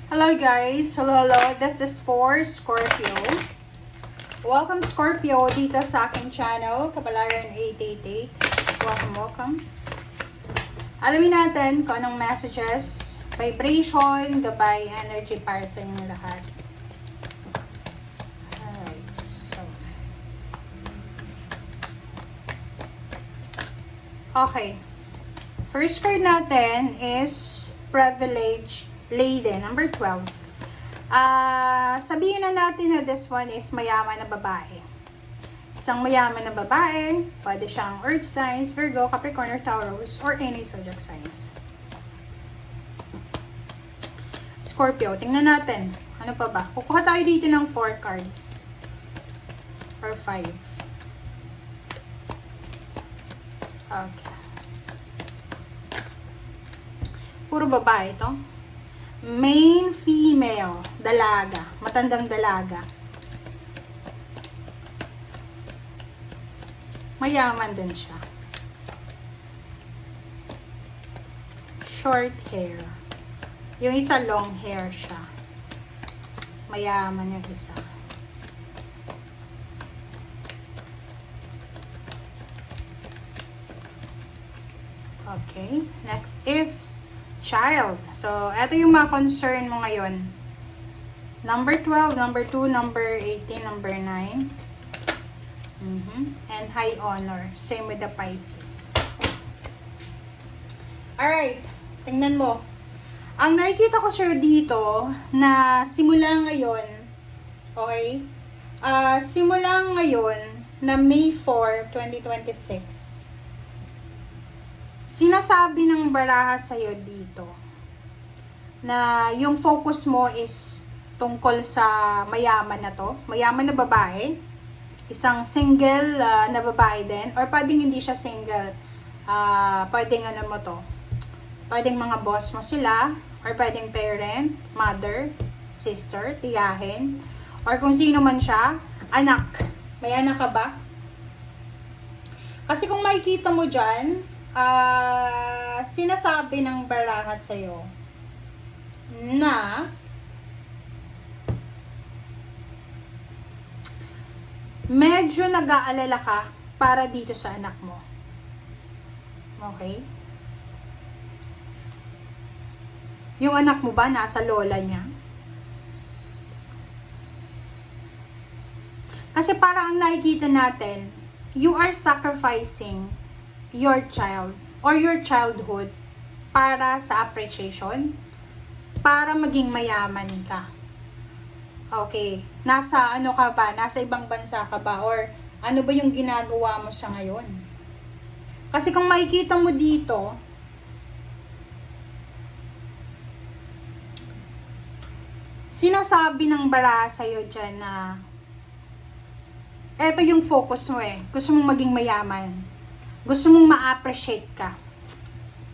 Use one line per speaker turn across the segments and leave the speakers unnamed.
Hello guys! Hello! This is for Scorpio. Welcome Scorpio dito sa aking channel, Kapalaran 888. Welcome. Alamin natin kung anong messages, vibration, gabay, energy para sa inyong lahat. Alright, so. Okay. First card natin is Privilege Lady, number 12. Sabihin na natin na this one is mayaman na babae. Isang mayaman na babae, pwede siyang Earth signs, Virgo, Capricorn, or Taurus, or any zodiac signs. Scorpio, tingnan natin. Ano pa ba? Kukuha tayo dito ng 4 cards. Or 5. Okay. Puro babae ito. Main female, dalaga, matandang dalaga. Mayaman din siya. Short hair. Yung isa long hair siya. Mayaman yung isa. Okay, next is child. So, ito yung mga concern mo ngayon. Number 12, number 2, number 18, number 9. And high honor. Same with the Pisces. Alright, tingnan mo. Ang nakikita ko sir dito na simula ngayon, okay? Simula ngayon na May 4, 2026. Sinasabi ng baraha sa'yo dito na yung focus mo is tungkol sa mayaman na to, mayaman na babae, isang single na babae din, or pwedeng hindi siya single, pwedeng ano mo to, pwedeng mga boss mo sila, or pwedeng parent, mother, sister, tiyahin, or kung sino man siya, anak. May anak ka ba? Kasi kung makikita mo dyan, sinasabi ng baraha sa'yo na medyo nag-aalala ka para dito sa anak mo. Okay? Yung anak mo ba nasa lola niya? Kasi parang ang nakikita natin, you are sacrificing your child or your childhood para sa appreciation, para maging mayaman ka. Okay, nasa ano ka ba? Nasa ibang bansa ka ba? Or ano ba yung ginagawa mo sa ngayon? Kasi kung makikita mo dito, sinasabi ng baraha sa'yo dyan na eto yung focus mo eh. Gusto mong maging mayaman. Gusto mong ma-appreciate ka.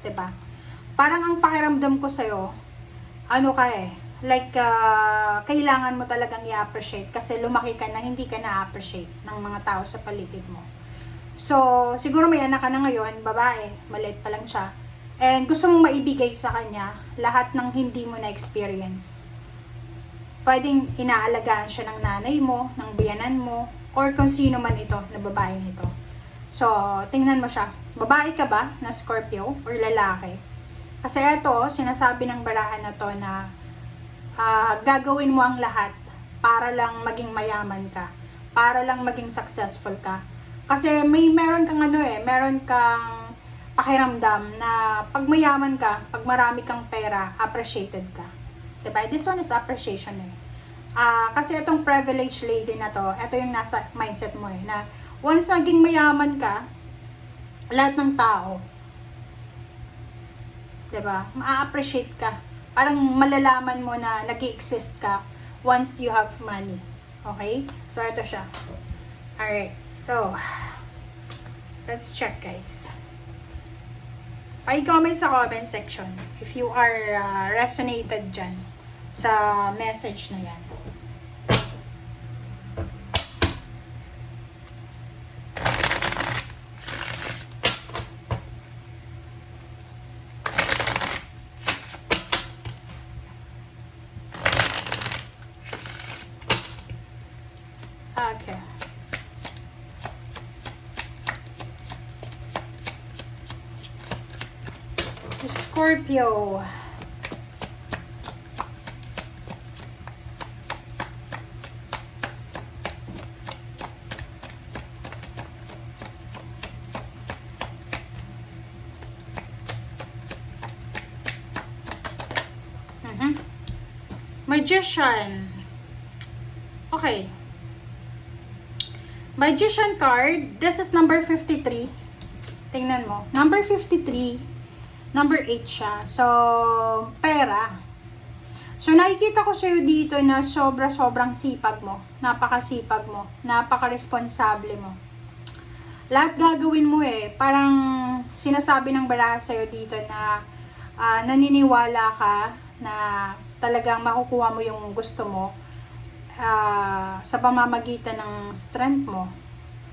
'Di ba? Parang ang pakiramdam ko sa'yo, ano ka eh, like, kailangan mo talagang i-appreciate kasi lumaki ka na hindi ka na-appreciate ng mga tao sa paligid mo. So, siguro may anak ka na ngayon, babae, maliit pa lang siya, and gusto mong maibigay sa kanya lahat ng hindi mo na-experience. Pwedeng inaalagaan siya ng nanay mo, ng biyanan mo, or kung sino man ito na babae nito. So, tingnan mo siya. Babae ka ba na Scorpio or lalaki? Kasi ito, sinasabi ng barahan na to na gagawin mo ang lahat para lang maging mayaman ka. Para lang maging successful ka. Kasi meron kang meron kang pakiramdam na pag mayaman ka, pag marami kang pera, appreciated ka. Diba? This one is appreciation eh. Kasi itong privileged lady na to, ito yung nasa mindset mo eh, na once naging mayaman ka, lahat ng tao, diba, ma-appreciate ka. Parang malalaman mo na nag-i-exist ka once you have money. Okay? So, ito siya. Alright, so, let's check guys. Pa-comment sa comment section if you are resonated dyan sa message na yan. Scorpio. Magician. Okay. Magician card. This is number 53. Tingnan mo. Number 53. Number 8 siya. So, pera. So, nakikita ko sa'yo dito na sobrang sipag mo. Napakasipag mo. Napaka-responsable mo. Lahat gagawin mo eh. Parang sinasabi ng baraha sa'yo dito na naniniwala ka na talagang makukuha mo yung gusto mo sa pamamagitan ng strength mo,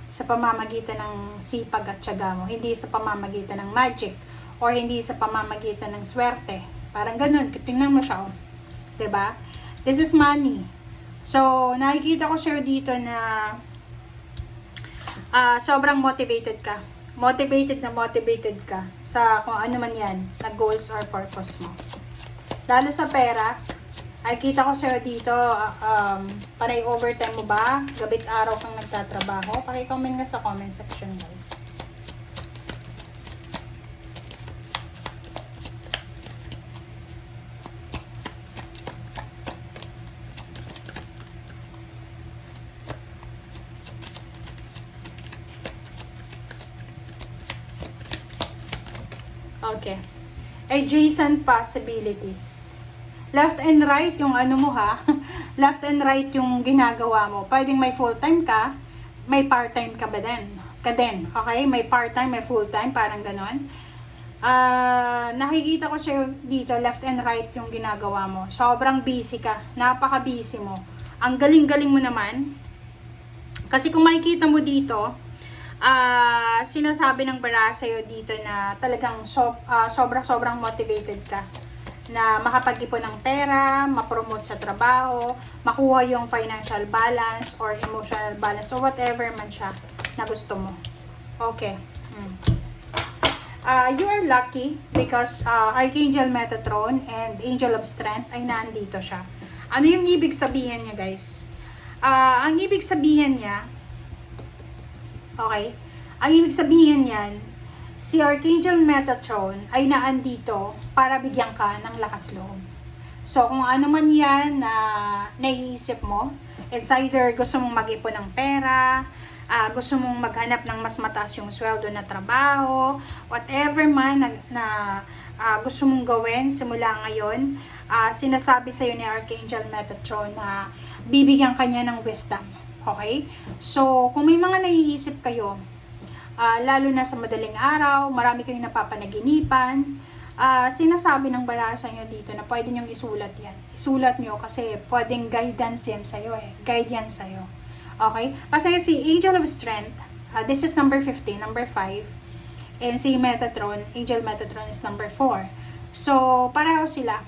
sa pamamagitan ng sipag at tiyaga mo, hindi sa pamamagitan ng magic or hindi sa pamamagitan ng swerte. Parang ganun, tingnan mo siya, oh. 'Di ba? This is money. So, nakikita ko sa'yo dito na sobrang motivated ka. Motivated ka sa kung ano man yan, na goals or purpose mo. Lalo sa pera, ay kita ko sa'yo dito, panay overtime mo ba? Gabit araw kang nagtatrabaho? Paki-comment nga sa comment section, guys. Okay. Adjacent possibilities. Left and right yung ano mo ha. Left and right yung ginagawa mo. Pwedeng may full-time ka, may part-time ka ba din? Okay? May part-time, may full-time, parang ganon. Nakikita ko sa'yo dito, left and right yung ginagawa mo. Sobrang busy ka. Napaka-busy mo. Ang galing-galing mo naman. Kasi kung makikita mo dito, sinasabi ng baraha sa'yo dito na talagang sobrang motivated ka na makapag-ipon ng pera, ma-promote sa trabaho, makuha yung financial balance or emotional balance or whatever man siya na gusto mo. Okay. You are lucky because Archangel Metatron and Angel of Strength ay nandito siya. Ano yung ibig sabihin niya, guys? Ang ibig sabihin niya, okay? Ang ibig sabihin niyan, si Archangel Metatron ay naandito para bigyan ka ng lakas loob. So, kung ano man yan na naiisip mo, it's either gusto mong mag-ipon ng pera, gusto mong maghanap ng mas mataas yung sweldo na trabaho, whatever man na gusto mong gawin simula ngayon, sinasabi sa'yo ni Archangel Metatron na bibigyan ka niya ng wisdom. Okay? So, kung may mga naiisip kayo, lalo na sa madaling araw, marami kayong napapanaginipan, sinasabi ng baraha sa inyo dito na pwede nyong isulat yan. Isulat nyo kasi pwedeng guidance yan sa'yo eh. Guide yan sa'yo. Okay? Kasi si Angel of Strength, this is number 15, number 5. And si Metatron, Angel Metatron is number 4. So, pareho sila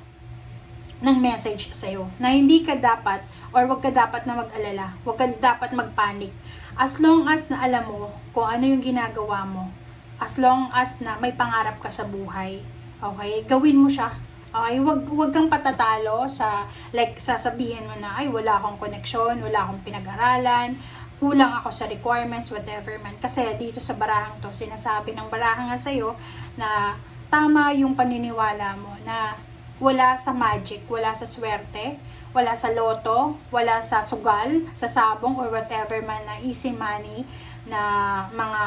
ng message sa'yo na hindi ka dapat or wag ka dapat na mag-alala. Wag ka dapat mag-panic. As long as na alam mo kung ano yung ginagawa mo. As long as na may pangarap ka sa buhay. Okay? Gawin mo siya. Okay? Wag kang patatalo sa, like, sasabihin mo na, ay, wala akong koneksyon, wala akong pinag-aralan, kulang ako sa requirements, whatever man. Kasi dito sa barahang to, sinasabi ng baraha nga sa'yo na tama yung paniniwala mo na wala sa magic, wala sa swerte, wala sa loto, wala sa sugal, sa sabong, or whatever man na easy money na mga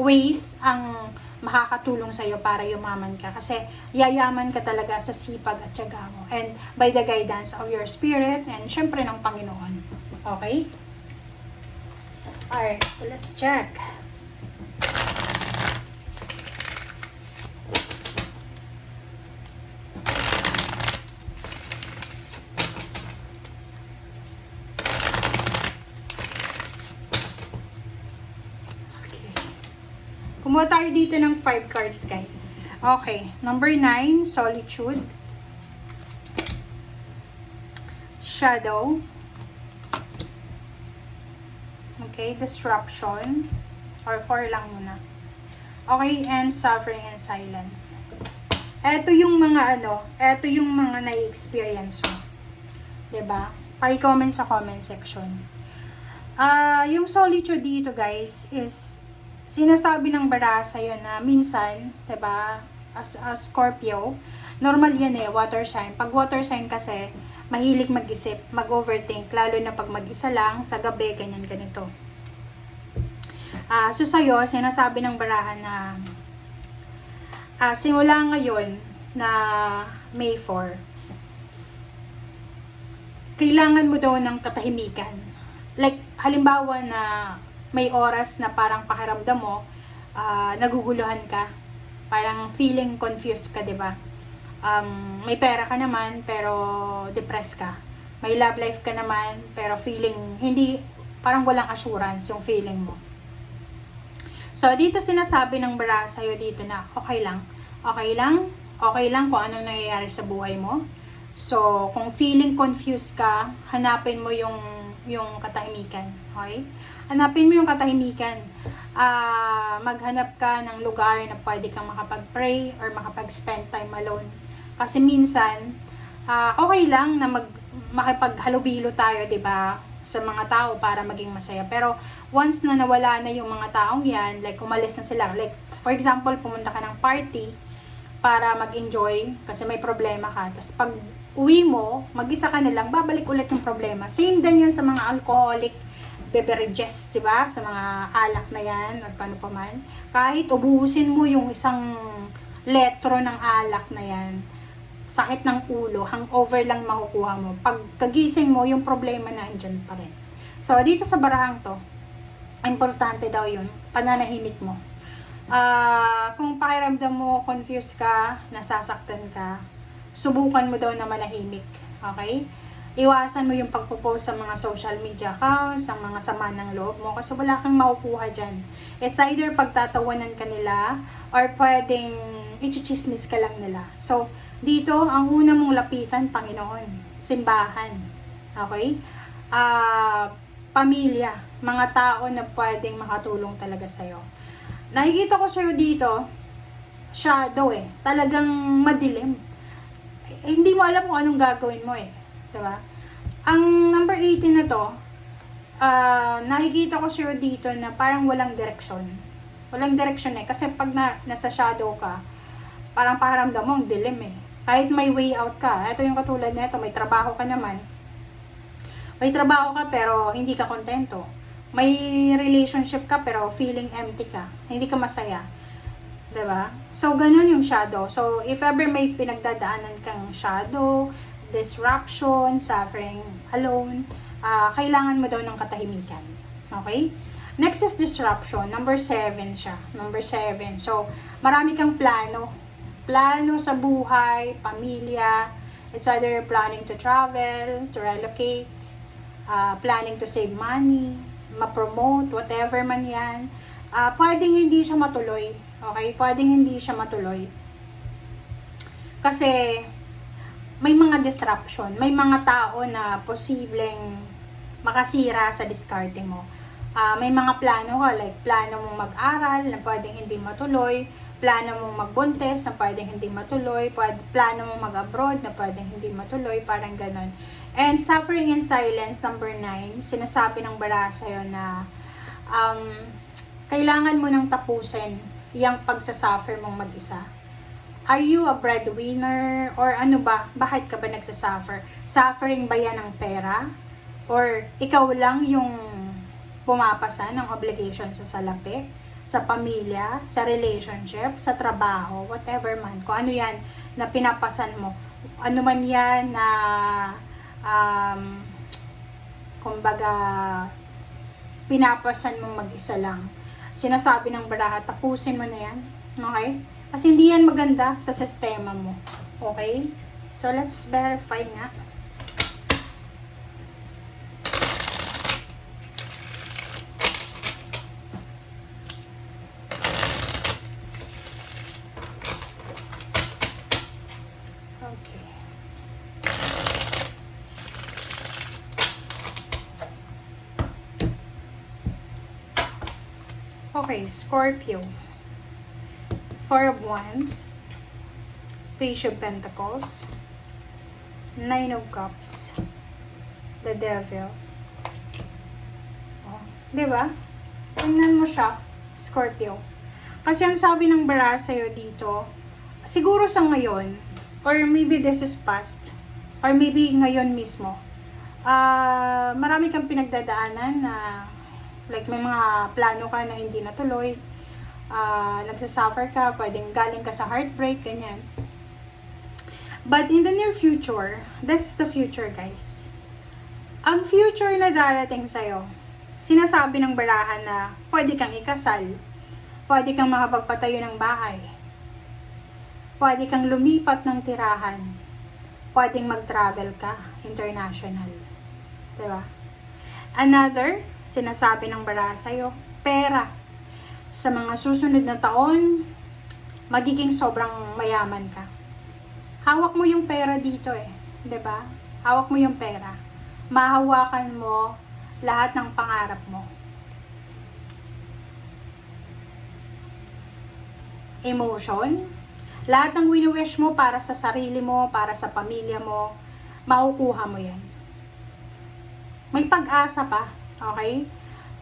ways ang makakatulong sa'yo para yumaman ka. Kasi yayaman ka talaga sa sipag at tiyaga mo. And by the guidance of your spirit and syempre ng Panginoon. Okay? Alright, so let's check. Kumuha tayo dito ng 5 cards, guys. Okay. Number 9, Solitude. Shadow. Okay, Disruption. Or 4 lang muna. Okay, and Suffering and Silence. Eto yung mga eto yung mga nai-experience mo. 'Di ba? Pa-comment sa comment section. Yung solitude dito guys is sinasabi ng bara sa'yo na minsan, 'di ba, as a Scorpio, normal yan water sign. Pag water sign kasi, mahilig mag-isip, mag-overthink, lalo na pag mag-isa lang, sa gabi, ganyan, ganito. So sa'yo, sinasabi ng barahan na simula ngayon na May 4, kailangan mo daw ng katahimikan. Like, halimbawa na may oras na parang pakiramdam mo, naguguluhan ka, parang feeling confused ka, 'di ba? May pera ka naman pero depressed ka. May love life ka naman pero feeling hindi, parang walang assurance yung feeling mo. So dito sinasabi ng bara sa'yo dito na okay lang kung anong nangyayari sa buhay mo. So kung feeling confused ka, hanapin mo yung katahimikan, okay? Hanapin mo yung katahimikan. Maghanap ka ng lugar na pwede kang makapag-pray or makapag-spend time alone. Kasi minsan, okay lang na makipaghalubilo tayo, 'di ba, sa mga tao para maging masaya. Pero once na nawala na yung mga taong 'yan, like umalis na sila, like for example, pumunta ka ng party para mag-enjoy kasi may problema ka. Tapos pag uwi mo, mag-isa ka na lang, babalik ulit yung problema. Same din yan sa mga alcoholic beverages, diba? Sa mga alak na yan, or paano pa man. Kahit ubuhusin mo yung isang letro ng alak na yan, sakit ng ulo, hangover lang makukuha mo. Pag kagising mo, yung problema na andyan pa rin. So, dito sa barahang to, importante daw yun, pananahimik mo. Kung pakiramdam mo, confused ka, nasasaktan ka, subukan mo daw na manahimik. Okay? Iwasan mo yung pagpo-post sa mga social media accounts, sa mga sama ng loob mo, kasi wala kang makukuha dyan. It's either pagtatawanan ka nila, or pwedeng ichichismis ka lang nila. So, dito, ang una mong lapitan, Panginoon, simbahan. Okay? Pamilya, mga tao na pwedeng makatulong talaga sa'yo. Nakikita ko sa'yo dito, shadow talagang madilim. Hindi mo alam kung anong gagawin mo diba? Ang number 18 na to, nakikita ko sa'yo dito na parang walang direksyon. Walang direksyon kasi pag nasa shadow ka, parang pakiramdam mo ang dilim Kahit may way out ka, ito yung katulad na ito, may trabaho ka naman. May trabaho ka pero hindi ka kontento. May relationship ka pero feeling empty ka. Hindi ka masaya. Diba? So, ganun yung shadow. So, if ever may pinagdadaanan kang shadow, disruption, suffering alone, kailangan mo daw ng katahimikan. Okay? Next is disruption. Number 7 siya. Number 7. So, marami kang plano. Plano sa buhay, pamilya. It's either planning to travel, to relocate, planning to save money, ma-promote, whatever man yan. Pwedeng hindi siya matuloy. Okay? Pwedeng hindi siya matuloy. Kasi, may mga disruption. May mga tao na posibleng makasira sa diskarte mo. May mga plano ka, like plano mong mag-aral na pwedeng hindi matuloy, plano mong magbuntis na pwedeng hindi matuloy, plano mong mag-abroad na pwedeng hindi matuloy, parang ganon. And suffering in silence, number 9, sinasabi ng bara sa'yo na kailangan mo nang tapusin yung pagsasuffer mong mag-isa. Are you a breadwinner? Or ano ba? Bakit ka ba nagsasuffer? Suffering ba yan ng pera? Or ikaw lang yung pumapasa ng obligation sa salapi? Sa pamilya? Sa relationship? Sa trabaho? Whatever man. Kung ano yan na pinapasan mo. Ano man yan na kumbaga pinapasan mong mag-isa lang. Sinasabi ng baraha, tapusin mo na yan. Okay? Kasi hindi yan maganda sa sistema mo. Okay? So, let's verify nga. Okay. Okay, Scorpio. 4 of Wands. Page of Pentacles, Nine of Cups, the Devil. Oh, di ba? Tingnan mo siya, Scorpio. Kasi ang sabi ng bara sa'yo dito, siguro sa ngayon, or maybe this is past, or maybe ngayon mismo, marami kang pinagdadaanan na like may mga plano ka na hindi natuloy, nagsasuffer ka, pwedeng galing ka sa heartbreak, ganyan. But in the near future, this is the future, guys. Ang future na darating sa'yo, sinasabi ng barahan na pwede kang ikasal, pwede kang makapagpatayo ng bahay, pwede kang lumipat ng tirahan, pwedeng mag-travel ka, international. Diba? Another, sinasabi ng barahan sa'yo, pera. Sa mga susunod na taon, magiging sobrang mayaman ka. Hawak mo yung pera dito eh. 'Di ba? Hawak mo yung pera. Mahawakan mo lahat ng pangarap mo. Emotion. Lahat ng wini-wish mo para sa sarili mo, para sa pamilya mo, makukuha mo yan. May pag-asa pa. Okay?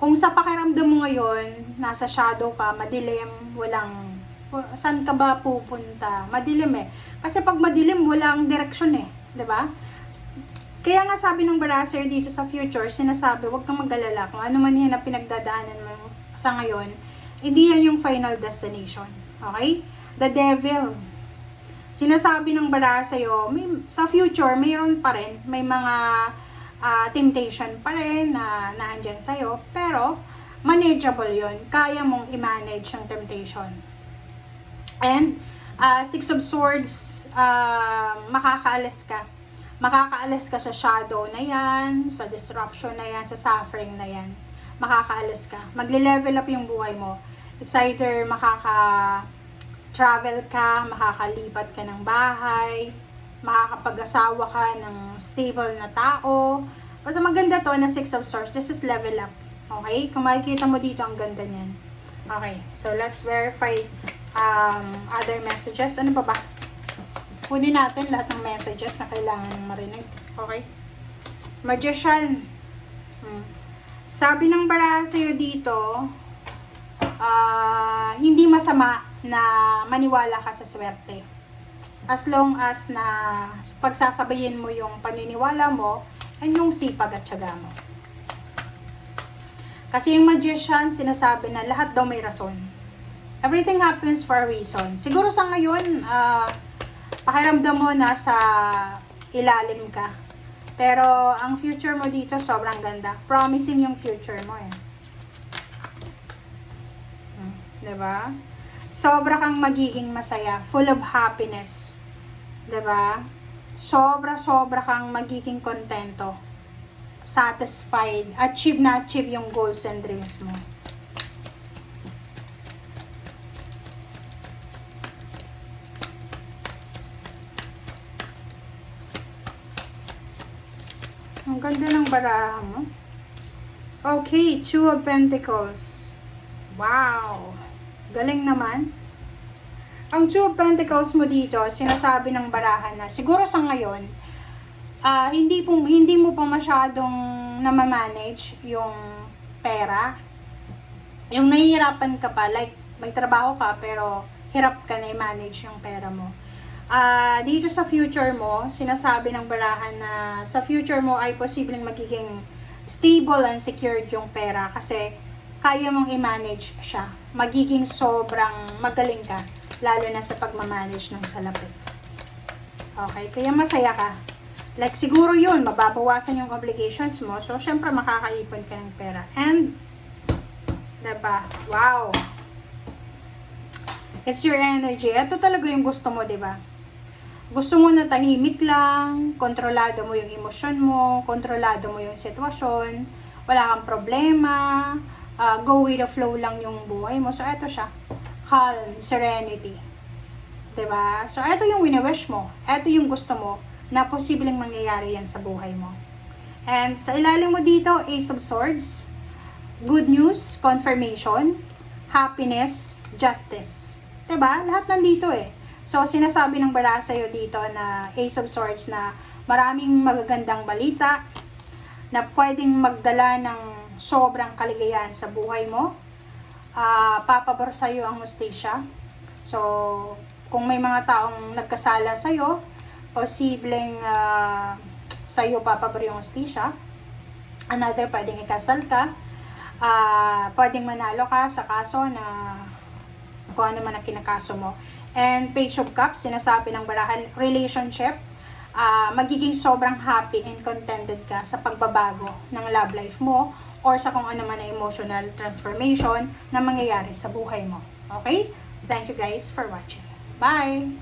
Kung sa pakiramdam mo ngayon, nasa shadow ka, madilim, walang saan ka ba pupunta? Madilim eh. Kasi pag madilim, walang direksyon eh. 'Di ba? Kaya nga sabi ng Baraser dito sa future, sinasabi, huwag kang mag-alala. Kung ano man yan na pinagdadaanan mo sa ngayon, hindi yan yung final destination. Okay? The Devil. Sinasabi ng Baraser sa'yo, sa future, mayroon pa rin. May mga temptation pa rin na naandyan sa'yo. Pero, manageable yun. Kaya mong i-manage yung temptation. And, Six of Swords, makakaalis ka. Makakaalis ka sa shadow na yan, sa disruption na yan, sa suffering na yan. Makakaalis ka. Magle-level up yung buhay mo. It's either makaka-travel ka, makakalipat ka ng bahay, makakapag-asawa ka ng stable na tao. Basta maganda to na Six of Swords. This is level up. Okay? Kung makikita mo dito, ang ganda niyan. Okay. So, let's verify other messages. Ano pa ba? Kunin natin lahat ng messages na kailangan marinig. Okay? Magician. Sabi ng baraha sa'yo dito, hindi masama na maniwala ka sa swerte. As long as na pagsasabayin mo yung paniniwala mo and yung sipag at tiyaga mo. Kasi yung magician, sinasabi na lahat daw may rason. Everything happens for a reason. Siguro sa ngayon, pakiramdam mo nasa ilalim ka. Pero ang future mo dito sobrang ganda. Promising yung future mo eh. Diba? Sobra kang magiging masaya. Full of happiness. Diba? Sobra kang magiging kontento. Satisfied. Achieve yung goals and dreams mo. Ang ganda ng baraha mo. Okay, Two of Pentacles. Wow! Galing naman. Ang Two of Pentacles mo dito, sinasabi ng baraha na siguro sa ngayon, hindi mo pa masyadong namamanage yung pera. Yung nahihirapan ka pa, like may trabaho ka pero hirap ka na i-manage yung pera mo. Dito sa future mo, sinasabi ng barahan na sa future mo ay posibleng magiging stable and secured yung pera kasi kaya mong i-manage siya. Magiging sobrang magaling ka, lalo na sa pagmamanage ng salapi. Okay, kaya masaya ka. Like siguro yun, mababawasan yung obligations mo, so syempre makakaipon ka ng pera. And, diba? Wow! It's your energy. Ito talaga yung gusto mo, diba? Gusto mo na tahimik lang, kontrolado mo yung emosyon mo, kontrolado mo yung sitwasyon, wala kang problema, go with the flow lang yung buhay mo. So, eto siya. Calm, serenity. Diba? So, eto yung wini-wish mo. Eto yung gusto mo na posibleng mangyayari yan sa buhay mo. And sa ilalim mo dito, Ace of Swords, good news, confirmation, happiness, justice. Diba? Lahat nandito eh. So, sinasabi ng bara sa'yo dito na Ace of Swords na maraming magagandang balita na pwedeng magdala ng sobrang kaligayahan sa buhay mo. Papabor sa'yo ang hustisya. So, kung may mga taong nagkasala sa'yo, posibleng sa'yo papabor yung hustisya. Another, pwedeng ikasal ka. Pwedeng manalo ka sa kaso na kung ano man ang kinakaso mo. And Page of Cups, sinasabi ng barahan, relationship, magiging sobrang happy and contented ka sa pagbabago ng love life mo or sa kung ano man na emotional transformation na mangyayari sa buhay mo. Okay? Thank you guys for watching. Bye!